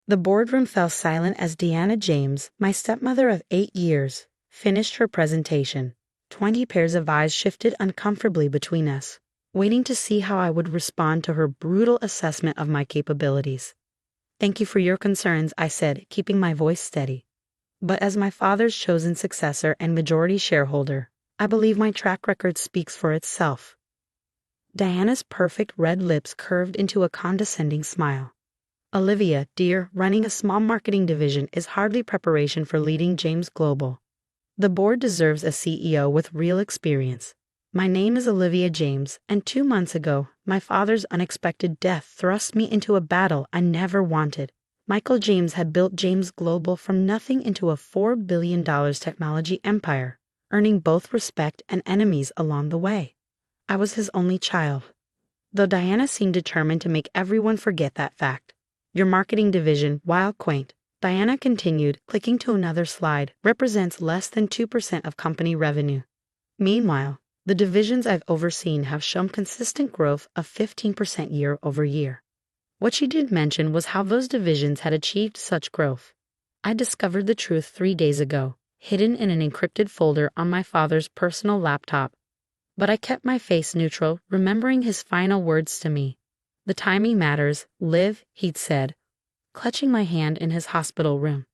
The boardroom fell silent as Olivia James, my stepmother of 8 years, finished her presentation. 20 pairs of eyes shifted uncomfortably between us, waiting to see how I would respond to her brutal assessment of my capabilities. "Thank you for your concerns," I said, keeping my voice steady. "But as my father's chosen successor and majority shareholder, I believe my track record speaks for itself." Diana's perfect red lips curved into a condescending smile. "Olivia, dear, running a small marketing division is hardly preparation for leading James Global. The board deserves a CEO with real experience. My name is Olivia James, and 2 months ago, my father's unexpected death thrust me into a battle I never wanted. Michael James had built James Global from nothing into a $4 billion technology empire, earning both respect and enemies along the way. I was his only child." Though Diana seemed determined to make everyone forget that fact. "Your marketing division, while quaint," Diana continued, clicking to another slide, "represents less than 2% of company revenue. Meanwhile, the divisions I've overseen have shown consistent growth of 15% year over year." What she didn't mention was how those divisions had achieved such growth. I discovered the truth 3 days ago, hidden in an encrypted folder on my father's personal laptop. But I kept my face neutral, remembering his final words to me. "The timing matters, Liv," he'd said, clutching my hand in his hospital room.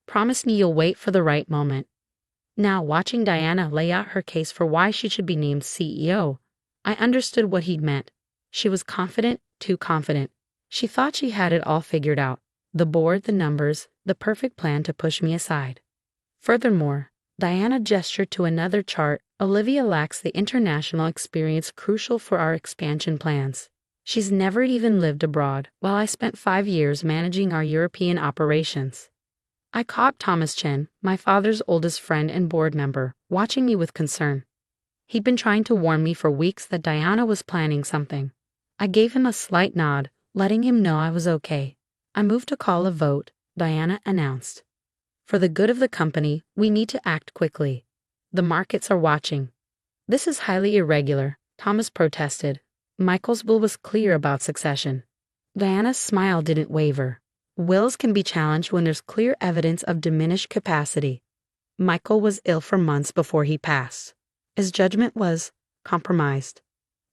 "Promise me you'll wait for the right moment." Now, watching Diana lay out her case for why she should be named CEO, I understood what he'd meant. She was confident, too confident. She thought she had it all figured out. The board, the numbers, the perfect plan to push me aside. Furthermore, Diana gestured to another chart. "Olivia lacks the international experience crucial for our expansion plans. She's never even lived abroad, while I spent 5 years managing our European operations." I caught Thomas Chen, my father's oldest friend and board member, watching me with concern. He'd been trying to warn me for weeks that Diana was planning something. I gave him a slight nod, letting him know I was okay. "I moved to call a vote," Diana announced. "For the good of the company, we need to act quickly. The markets are watching." "This is highly irregular," Thomas protested. "Michael's will was clear about succession." Diana's smile didn't waver. "Wills can be challenged when there's clear evidence of diminished capacity. Michael was ill for months before he passed. His judgment was compromised."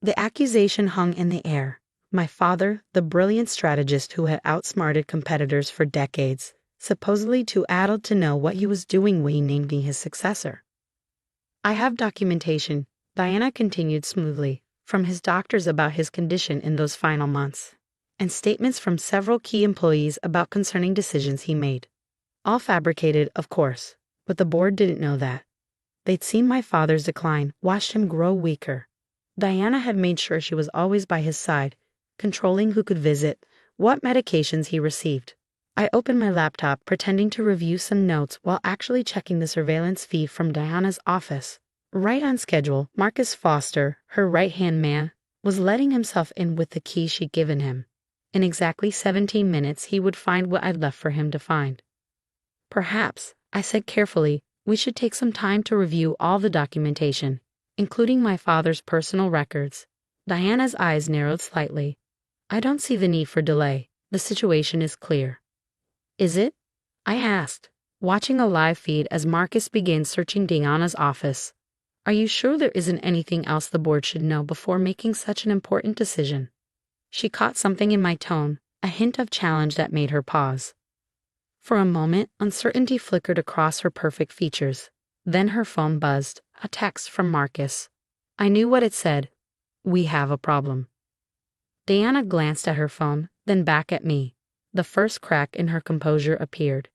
The accusation hung in the air. My father, the brilliant strategist who had outsmarted competitors for decades, supposedly too addled to know what he was doing when he named me his successor. "I have documentation," Diana continued smoothly, "from his doctors about his condition in those final months, and statements from several key employees about concerning decisions he made. All fabricated, of course, but the board didn't know that. They'd seen my father's decline, watched him grow weaker. Diana had made sure she was always by his side, controlling who could visit, what medications he received. I opened my laptop, pretending to review some notes while actually checking the surveillance feed from Diana's office. Right on schedule, Marcus Foster, her right-hand man, was letting himself in with the key she'd given him. In exactly 17 minutes, he would find what I'd left for him to find. "Perhaps," I said carefully, "we should take some time to review all the documentation, including my father's personal records." Diana's eyes narrowed slightly. "I don't see the need for delay. The situation is clear." "Is it?" I asked, watching a live feed as Marcus began searching Diana's office. "Are you sure there isn't anything else the board should know before making such an important decision?" She caught something in my tone, a hint of challenge that made her pause. For a moment, uncertainty flickered across her perfect features. Then her phone buzzed, a text from Marcus. I knew what it said. "We have a problem." Diana glanced at her phone, then back at me. The first crack in her composure appeared.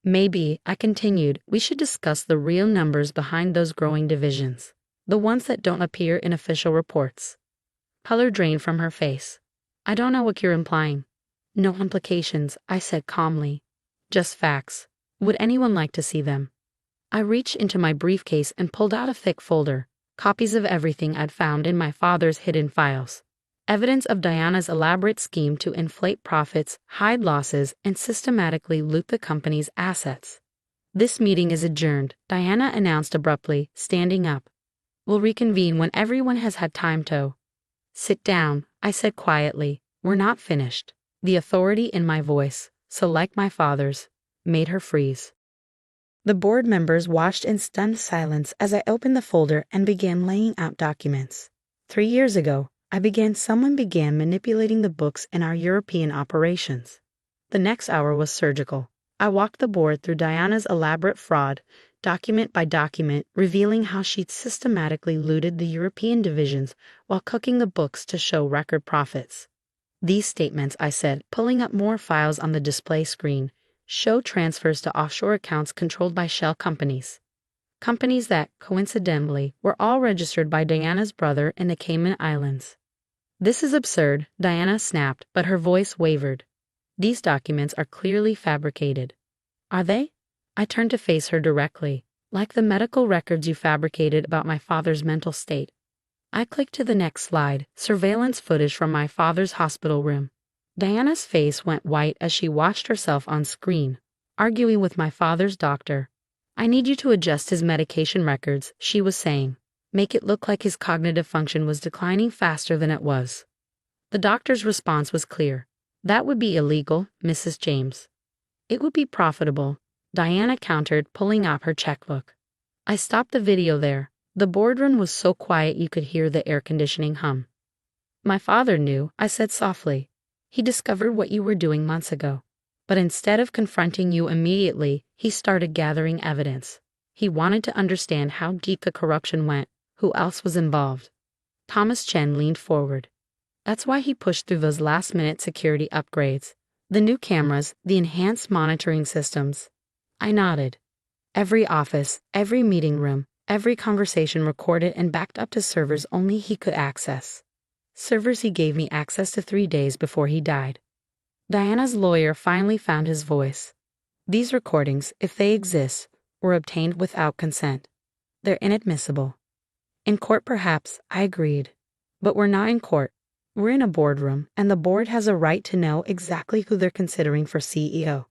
"Maybe," I continued, "we should discuss the real numbers behind those growing divisions, the ones that don't appear in official reports." Color drained from her face. "I don't know what you're implying." "No implications," I said calmly. "Just facts. Would anyone like to see them?" I reached into my briefcase and pulled out a thick folder, copies of everything I'd found in my father's hidden files. Evidence of Diana's elaborate scheme to inflate profits, hide losses, and systematically loot the company's assets. "This meeting is adjourned," Diana announced abruptly, standing up. "We'll reconvene when everyone has had time to." "Sit down," I said quietly. "We're not finished." The authority in my voice, so like my father's, made her freeze. The board members watched in stunned silence as I opened the folder and began laying out documents. 3 years ago, someone began manipulating the books in our European operations. The next hour was surgical. I walked the board through Diana's elaborate fraud, document by document, revealing how she'd systematically looted the European divisions while cooking the books to show record profits. These statements, I said, pulling up more files on the display screen, show transfers to offshore accounts controlled by shell companies. Companies that, coincidentally, were all registered by Diana's brother in the Cayman Islands. This is absurd, Diana snapped, but her voice wavered. These documents are clearly fabricated. Are they? I turned to face her directly. Like the medical records you fabricated about my father's mental state. I clicked to the next slide, surveillance footage from my father's hospital room. Diana's face went white as she watched herself on screen, arguing with my father's doctor. I need you to adjust his medication records, she was saying. Make it look like his cognitive function was declining faster than it was. The doctor's response was clear. That would be illegal, Mrs. James. It would be profitable, Diana countered, pulling out her checkbook. I stopped the video there. The boardroom was so quiet you could hear the air conditioning hum. My father knew, I said softly. He discovered what you were doing months ago. But instead of confronting you immediately, he started gathering evidence. He wanted to understand how deep the corruption went, who else was involved. Thomas Chen leaned forward. That's why he pushed through those last-minute security upgrades. The new cameras, the enhanced monitoring systems. I nodded. Every office, every meeting room, every conversation recorded and backed up to servers only he could access. Servers he gave me access to 3 days before he died. Diana's lawyer finally found his voice. These recordings, if they exist, were obtained without consent. They're inadmissible. In court perhaps, I agreed. But we're not in court. We're in a boardroom, and the board has a right to know exactly who they're considering for CEO.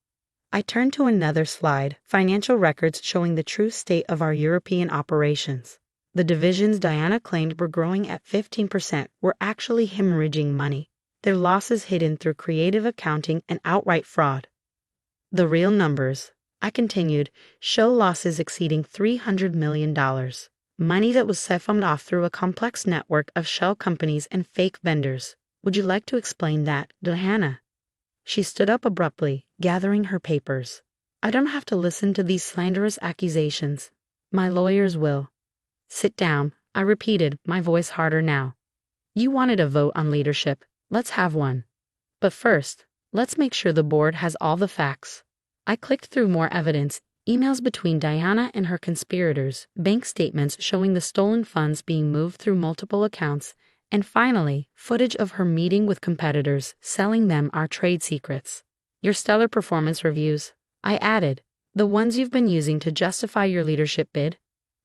I turned to another slide, financial records showing the true state of our European operations. The divisions Diana claimed were growing at 15% were actually hemorrhaging money, their losses hidden through creative accounting and outright fraud. The real numbers, I continued, show losses exceeding $300 million. Money that was siphoned off through a complex network of shell companies and fake vendors. Would you like to explain that, Diana? She stood up abruptly, gathering her papers. I don't have to listen to these slanderous accusations. My lawyers will. Sit down, I repeated, my voice harder now. You wanted a vote on leadership. Let's have one. But first, let's make sure the board has all the facts. I clicked through more evidence, emails between Diana and her conspirators, bank statements showing the stolen funds being moved through multiple accounts, and finally, footage of her meeting with competitors, selling them our trade secrets. Your stellar performance reviews, I added, the ones you've been using to justify your leadership bid.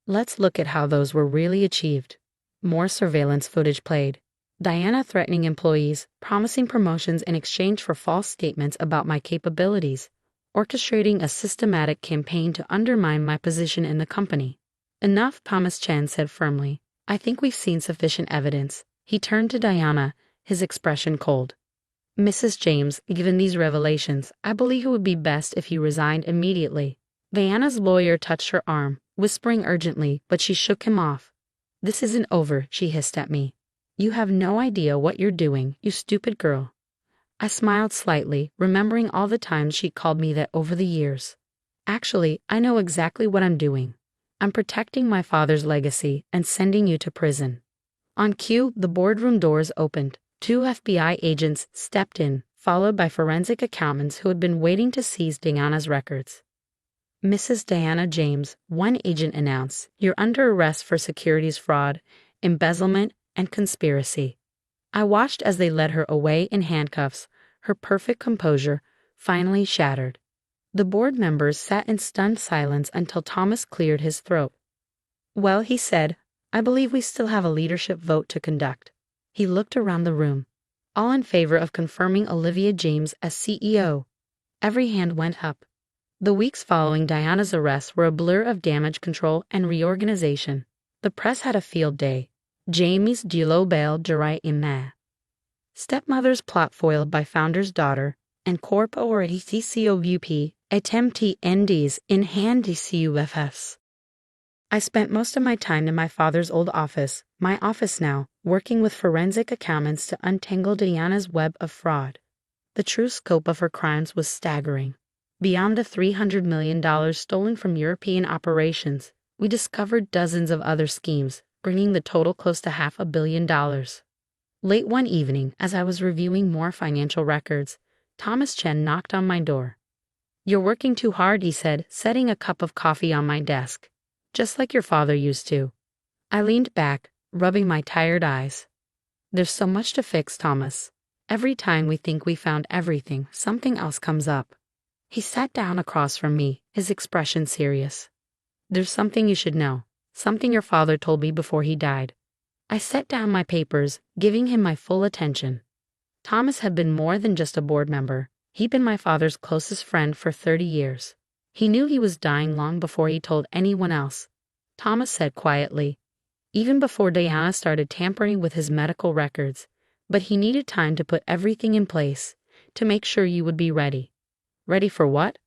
Let's look at how those were really achieved. More surveillance footage played. Diana threatening employees, promising promotions in exchange for false statements about my capabilities, orchestrating a systematic campaign to undermine my position in the company. Enough, Thomas Chen said firmly. I think we've seen sufficient evidence. He turned to Diana, his expression cold. Mrs. James, given these revelations, I believe it would be best if you resigned immediately. Diana's lawyer touched her arm, whispering urgently, but she shook him off. This isn't over, she hissed at me. You have no idea what you're doing, you stupid girl. I smiled slightly, remembering all the times she called me that over the years. Actually, I know exactly what I'm doing. I'm protecting my father's legacy and sending you to prison. On cue, the boardroom doors opened. 2 FBI agents stepped in, followed by forensic accountants who had been waiting to seize Diana's records. Mrs. Diana James, one agent announced, you're under arrest for securities fraud, embezzlement, and conspiracy. I watched as they led her away in handcuffs, her perfect composure finally shattered. The board members sat in stunned silence until Thomas cleared his throat. Well, he said, I believe we still have a leadership vote to conduct. He looked around the room. All in favor of confirming Olivia James as CEO. Every hand went up. The weeks following Diana's arrest were a blur of damage control and reorganization. The press had a field day. Jamie's Dilo Bale Durai Imna. Stepmother's plot foiled by founder's daughter, and corp or ETCOUP, NDs in hand DCUFS. I spent most of my time in my father's old office, my office now, working with forensic accountants to untangle Diana's web of fraud. The true scope of her crimes was staggering. Beyond the $300 million stolen from European operations, we discovered dozens of other schemes, bringing the total close to $500 million. Late one evening, as I was reviewing more financial records, Thomas Chen knocked on my door. "You're working too hard," he said, setting a cup of coffee on my desk. "Just like your father used to." I leaned back, rubbing my tired eyes. "There's so much to fix, Thomas. Every time we think we found everything, something else comes up." He sat down across from me, his expression serious. "There's something you should know, something your father told me before he died." I set down my papers, giving him my full attention. Thomas had been more than just a board member. He'd been my father's closest friend for 30 years. He knew he was dying long before he told anyone else. Thomas said quietly, even before Diana started tampering with his medical records, but he needed time to put everything in place, to make sure you would be ready. Ready for what?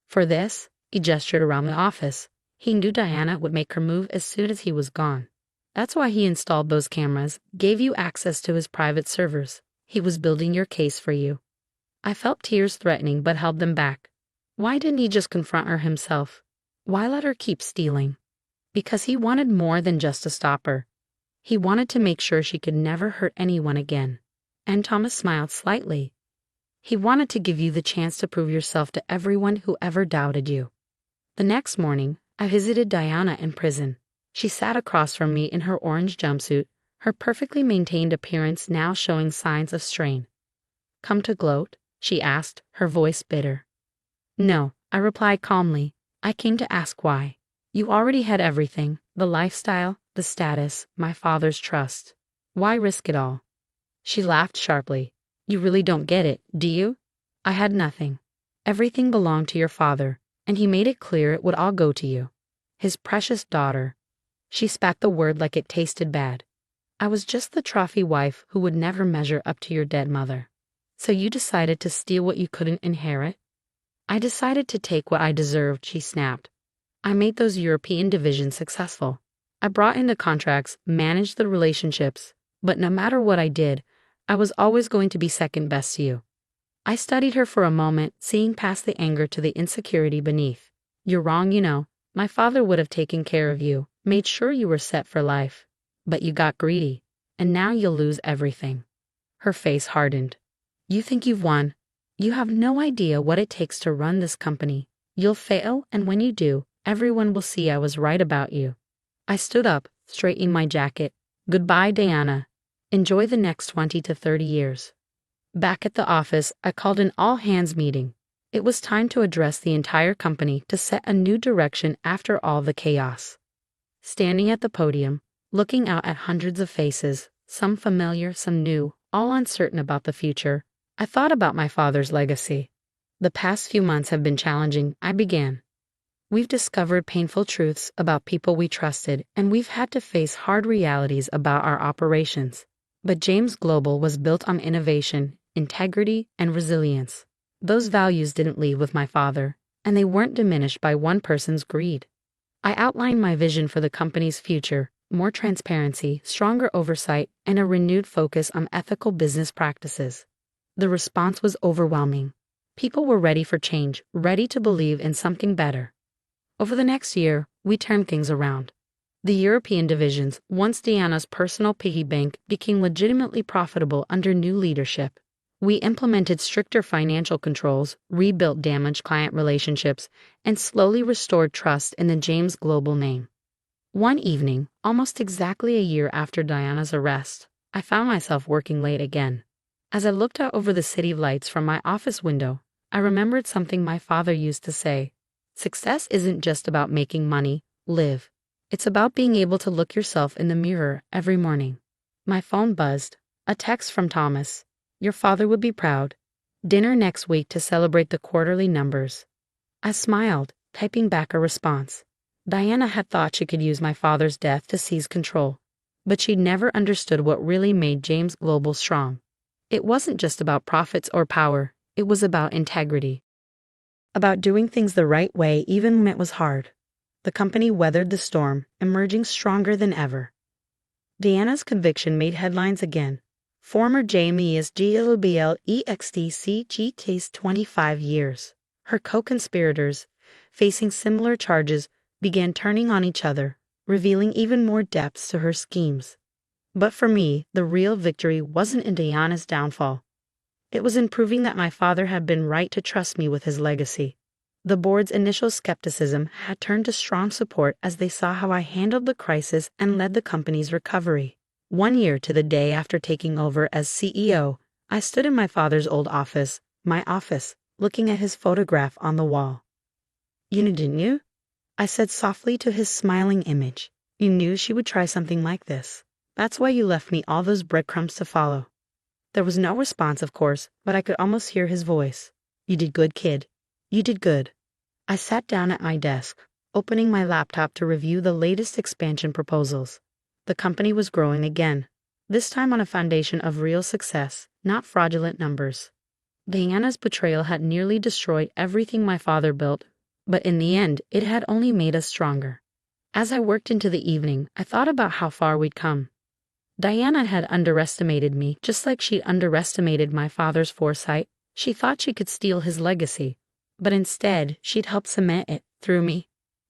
For this, he gestured around the office. He knew Diana would make her move as soon as he was gone. That's why he installed those cameras, gave you access to his private servers. He was building your case for you. I felt tears threatening but held them back. Why didn't he just confront her himself? Why let her keep stealing? Because he wanted more than just to stop her. He wanted to make sure she could never hurt anyone again. And Thomas smiled slightly. He wanted to give you the chance to prove yourself to everyone who ever doubted you. The next morning, I visited Diana in prison. She sat across from me in her orange jumpsuit, her perfectly maintained appearance now showing signs of strain. "Come to gloat?" she asked, her voice bitter. "No," I replied calmly. "I came to ask why. You already had everything, the lifestyle, the status, my father's trust. Why risk it all?" She laughed sharply. "You really don't get it, do you? I had nothing. Everything belonged to your father, and he made it clear it would all go to you. His precious daughter." She spat the word like it tasted bad. "I was just the trophy wife who would never measure up to your dead mother. So you decided to steal what you couldn't inherit?" "I decided to take what I deserved," she snapped. "I made those European divisions successful. I brought in the contracts, managed the relationships, but no matter what I did, I was always going to be second best to you." I studied her for a moment, seeing past the anger to the insecurity beneath. "You're wrong, you know. My father would have taken care of you, made sure you were set for life. But you got greedy, and now you'll lose everything." Her face hardened. "You think you've won? You have no idea what it takes to run this company. You'll fail, and when you do, everyone will see I was right about you." I stood up, straightening my jacket. "Goodbye, Diana. Enjoy the next 20 to 30 years. Back at the office, I called an all-hands meeting. It was time to address the entire company to set a new direction after all the chaos. Standing at the podium, looking out at hundreds of faces, some familiar, some new, all uncertain about the future, I thought about my father's legacy. "The past few months have been challenging," I began. "We've discovered painful truths about people we trusted, and we've had to face hard realities about our operations. But James Global was built on innovation, integrity, and resilience. Those values didn't leave with my father, and they weren't diminished by one person's greed." I outlined my vision for the company's future: more transparency, stronger oversight, and a renewed focus on ethical business practices. The response was overwhelming. People were ready for change, ready to believe in something better. Over the next year, we turned things around. The European divisions, once Diana's personal piggy bank, became legitimately profitable under new leadership. We implemented stricter financial controls, rebuilt damaged client relationships, and slowly restored trust in the James Global name. One evening, almost exactly a year after Diana's arrest, I found myself working late again. As I looked out over the city lights from my office window, I remembered something my father used to say: "Success isn't just about making money, live. It's about being able to look yourself in the mirror every morning." My phone buzzed. A text from Thomas. "Your father would be proud. Dinner next week to celebrate the quarterly numbers." I smiled, typing back a response. Diana had thought she could use my father's death to seize control, but she'd never understood what really made James Global strong. It wasn't just about profits or power. It was about integrity, about doing things the right way even when it was hard. The company weathered the storm, emerging stronger than ever. Diana's conviction made headlines again. Former Jamie is GLBLEXTCG 25 years. Her co-conspirators, facing similar charges, began turning on each other, revealing even more depths to her schemes. But for me, the real victory wasn't in Diana's downfall. It was in proving that my father had been right to trust me with his legacy. The board's initial skepticism had turned to strong support as they saw how I handled the crisis and led the company's recovery. 1 year to the day after taking over as CEO, I stood in my father's old office, my office, looking at his photograph on the wall. "You knew, didn't you?" I said softly to his smiling image. "You knew she would try something like this. That's why you left me all those breadcrumbs to follow." There was no response, of course, but I could almost hear his voice. "You did good, kid. You did good." I sat down at my desk, opening my laptop to review the latest expansion proposals. The company was growing again, this time on a foundation of real success, not fraudulent numbers. Diana's betrayal had nearly destroyed everything my father built, but in the end, it had only made us stronger. As I worked into the evening, I thought about how far we'd come. Diana had underestimated me, just like she'd underestimated my father's foresight. She thought she could steal his legacy, but instead, she'd helped cement it through me.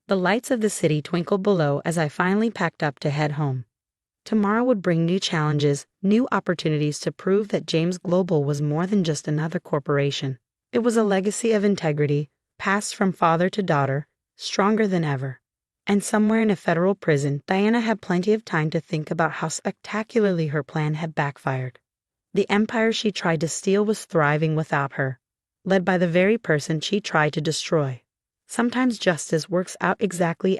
The lights of the city twinkled below as I finally packed up to head home. Tomorrow would bring new challenges, new opportunities to prove that James Global was more than just another corporation. It was a legacy of integrity, passed from father to daughter, stronger than ever. And somewhere in a federal prison, Diana had plenty of time to think about how spectacularly her plan had backfired. The empire she tried to steal was thriving without her, led by the very person she tried to destroy. Sometimes justice works out exactly as